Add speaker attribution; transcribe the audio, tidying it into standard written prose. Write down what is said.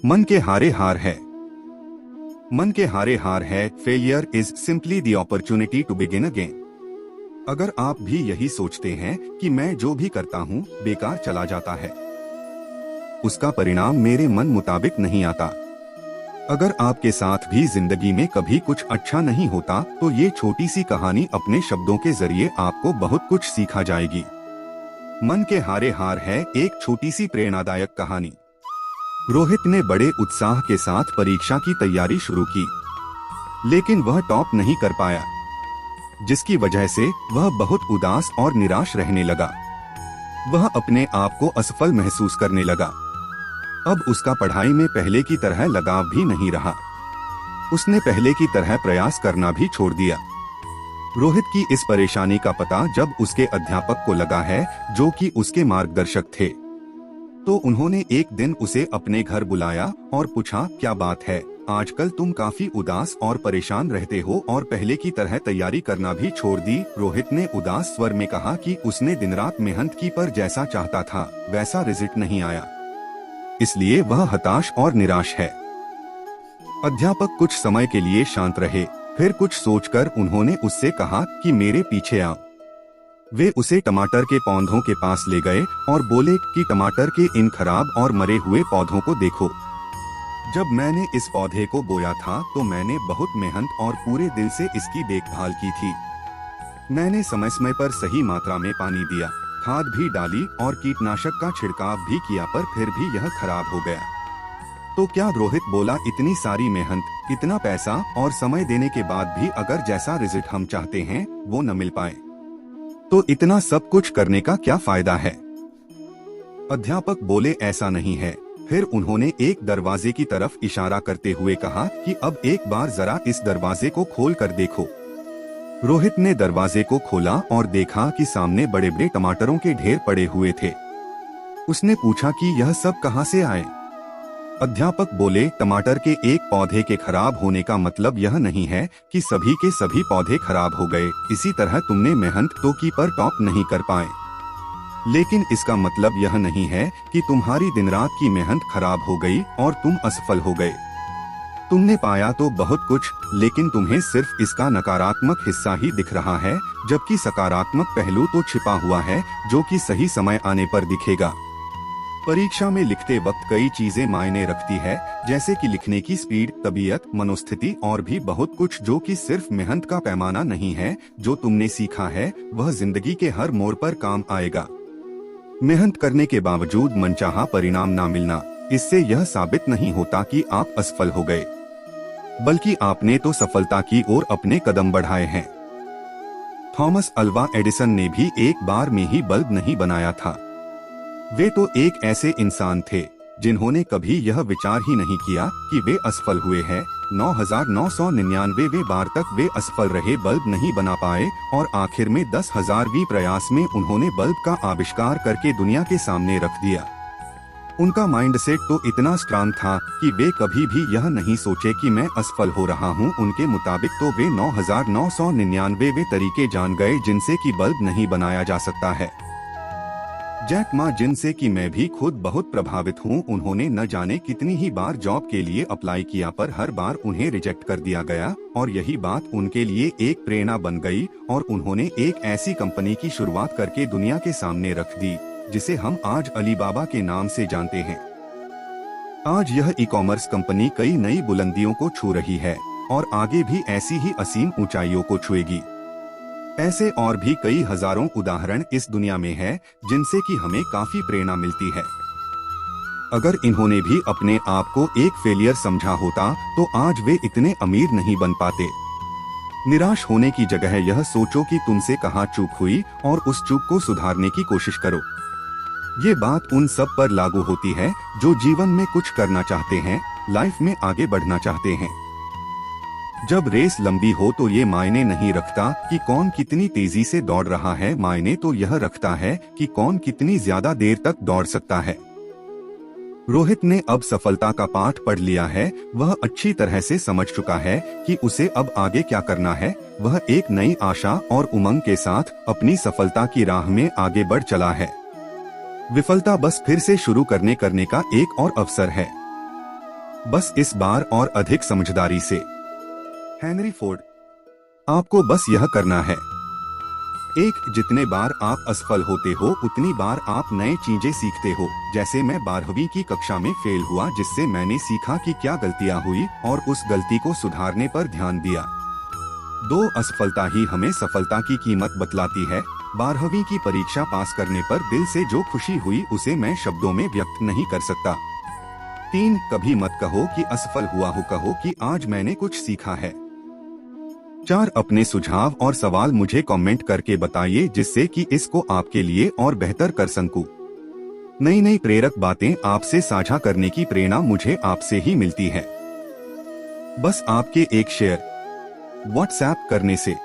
Speaker 1: मन के हारे हार है। मन के हारे हार है। Failure is simply the opportunity to begin again. अगर आप भी यही सोचते हैं कि मैं जो भी करता हूँ बेकार चला जाता है, उसका परिणाम मेरे मन मुताबिक नहीं आता, अगर आपके साथ भी जिंदगी में कभी कुछ अच्छा नहीं होता, तो ये छोटी सी कहानी अपने शब्दों के जरिए आपको बहुत कुछ सिखा जाएगी। मन के हारे हार है एक छोटी सी प्रेरणादायक कहानी। रोहित ने बड़े उत्साह के साथ परीक्षा की तैयारी शुरू की, लेकिन वह टॉप नहीं कर पाया, जिसकी वजह से वह बहुत उदास और निराश रहने लगा। वह अपने आप को असफल महसूस करने लगा। अब उसका पढ़ाई में पहले की तरह लगाव भी नहीं रहा। उसने पहले की तरह प्रयास करना भी छोड़ दिया। रोहित की इस परेशानी का पता जब उसके अध्यापक को लगा है, जो कि उसके मार्गदर्शक थे, तो उन्होंने एक दिन उसे अपने घर बुलाया और पूछा, क्या बात है, आजकल तुम काफी उदास और परेशान रहते हो और पहले की तरह तैयारी करना भी छोड़ दी। रोहित ने उदास स्वर में कहा कि उसने दिन रात मेहनत की, पर जैसा चाहता था वैसा रिजल्ट नहीं आया, इसलिए वह हताश और निराश है। अध्यापक कुछ समय के लिए शांत रहे, फिर कुछ सोचकर उन्होंने उससे कहा कि मेरे पीछे आओ। वे उसे टमाटर के पौधों के पास ले गए और बोले कि टमाटर के इन खराब और मरे हुए पौधों को देखो। जब मैंने इस पौधे को बोया था तो मैंने बहुत मेहनत और पूरे दिल से इसकी देखभाल की थी। मैंने समय समय पर सही मात्रा में पानी दिया, खाद भी डाली और कीटनाशक का छिड़काव भी किया, पर फिर भी यह खराब हो गया। तो क्या? रोहित बोला, इतनी सारी मेहनत, इतना पैसा और समय देने के बाद भी अगर जैसा रिजल्ट हम चाहते हैं वो न मिल पाए, तो इतना सब कुछ करने का क्या फायदा है? अध्यापक बोले, ऐसा नहीं है। फिर उन्होंने एक दरवाजे की तरफ इशारा करते हुए कहा कि अब एक बार जरा इस दरवाजे को खोल कर देखो। रोहित ने दरवाजे को खोला और देखा कि सामने बड़े बड़े टमाटरों के ढेर पड़े हुए थे। उसने पूछा कि यह सब कहां से आए? अध्यापक बोले, टमाटर के एक पौधे के खराब होने का मतलब यह नहीं है कि सभी के सभी पौधे खराब हो गए। इसी तरह तुमने मेहनत तो की पर टॉप नहीं कर पाए, लेकिन इसका मतलब यह नहीं है कि तुम्हारी दिन रात की मेहनत खराब हो गई और तुम असफल हो गए। तुमने पाया तो बहुत कुछ, लेकिन तुम्हें सिर्फ इसका नकारात्मक हिस्सा ही दिख रहा है, जबकि सकारात्मक पहलू तो छिपा हुआ है, जो कि सही समय आने पर दिखेगा। परीक्षा में लिखते वक्त कई चीजें मायने रखती है, जैसे कि लिखने की स्पीड, तबीयत, मनोस्थिति और भी बहुत कुछ, जो कि सिर्फ मेहनत का पैमाना नहीं है। जो तुमने सीखा है वह जिंदगी के हर मोड़ पर काम आएगा। मेहनत करने के बावजूद मनचाहा परिणाम ना मिलना, इससे यह साबित नहीं होता कि आप असफल हो गए, बल्कि आपने तो सफलता की ओर अपने कदम बढ़ाए हैं। थॉमस अल्वा एडिसन ने भी एक बार में ही बल्ब नहीं बनाया था। वे तो एक ऐसे इंसान थे जिन्होंने कभी यह विचार ही नहीं किया कि वे असफल हुए हैं। 9,999वें बार तक वे असफल रहे, बल्ब नहीं बना पाए, और आखिर में 10,000वीं प्रयास में उन्होंने बल्ब का आविष्कार करके दुनिया के सामने रख दिया। उनका माइंडसेट तो इतना स्ट्रांग था कि वे कभी भी यह नहीं सोचे कि मैं असफल हो रहा हूँ। उनके मुताबिक तो वे 9,999वें तरीके जान गए जिनसे कि बल्ब नहीं बनाया जा सकता है। जैक मा, जिनसे कि मैं भी खुद बहुत प्रभावित हूँ, उन्होंने न जाने कितनी ही बार जॉब के लिए अप्लाई किया, पर हर बार उन्हें रिजेक्ट कर दिया गया, और यही बात उनके लिए एक प्रेरणा बन गई और उन्होंने एक ऐसी कंपनी की शुरुआत करके दुनिया के सामने रख दी, जिसे हम आज अलीबाबा के नाम से जानते हैं। आज यह ई कॉमर्स कंपनी कई नई बुलंदियों को छू रही है और आगे भी ऐसी ही असीम ऊंचाइयों को छुएगी। ऐसे और भी कई हजारों उदाहरण इस दुनिया में हैं, जिनसे कि हमें काफी प्रेरणा मिलती है। अगर इन्होंने भी अपने आप को एक फेलियर समझा होता तो आज वे इतने अमीर नहीं बन पाते। निराश होने की जगह यह सोचो कि तुमसे कहाँ चूक हुई और उस चूक को सुधारने की कोशिश करो। ये बात उन सब पर लागू होती है जो जीवन में कुछ करना चाहते हैं, लाइफ में आगे बढ़ना चाहते हैं। जब रेस लंबी हो तो ये मायने नहीं रखता कि कौन कितनी तेजी से दौड़ रहा है, मायने तो यह रखता है कि कौन कितनी ज्यादा देर तक दौड़ सकता है। रोहित ने अब सफलता का पाठ पढ़ लिया है। वह अच्छी तरह से समझ चुका है कि उसे अब आगे क्या करना है। वह एक नई आशा और उमंग के साथ अपनी सफलता की राह में आगे बढ़ चला है। विफलता बस फिर से शुरू करने का एक और अवसर है। बस इस बार और अधिक समझदारी से। Henry Ford. आपको बस यह करना है। जितने बार आप असफल होते हो उतनी बार आप नए चीजें सीखते हो। जैसे मैं 12वीं की कक्षा में फेल हुआ, जिससे मैंने सीखा कि क्या गलतियां हुई और उस गलती को सुधारने पर ध्यान दिया। 2 असफलता ही हमें सफलता की कीमत बतलाती है। 12वीं की परीक्षा पास करने पर दिल से जो खुशी हुई उसे मैं शब्दों में व्यक्त नहीं कर सकता। 3 कभी मत कहो कि असफल हुआ हो, कहो कि आज मैंने कुछ सीखा है। 4 अपने सुझाव और सवाल मुझे कमेंट करके बताइए, जिससे कि इसको आपके लिए और बेहतर कर सकूं। नई नई प्रेरक बातें आपसे साझा करने की प्रेरणा मुझे आपसे ही मिलती है। बस आपके एक शेयर व्हाट्सएप करने से।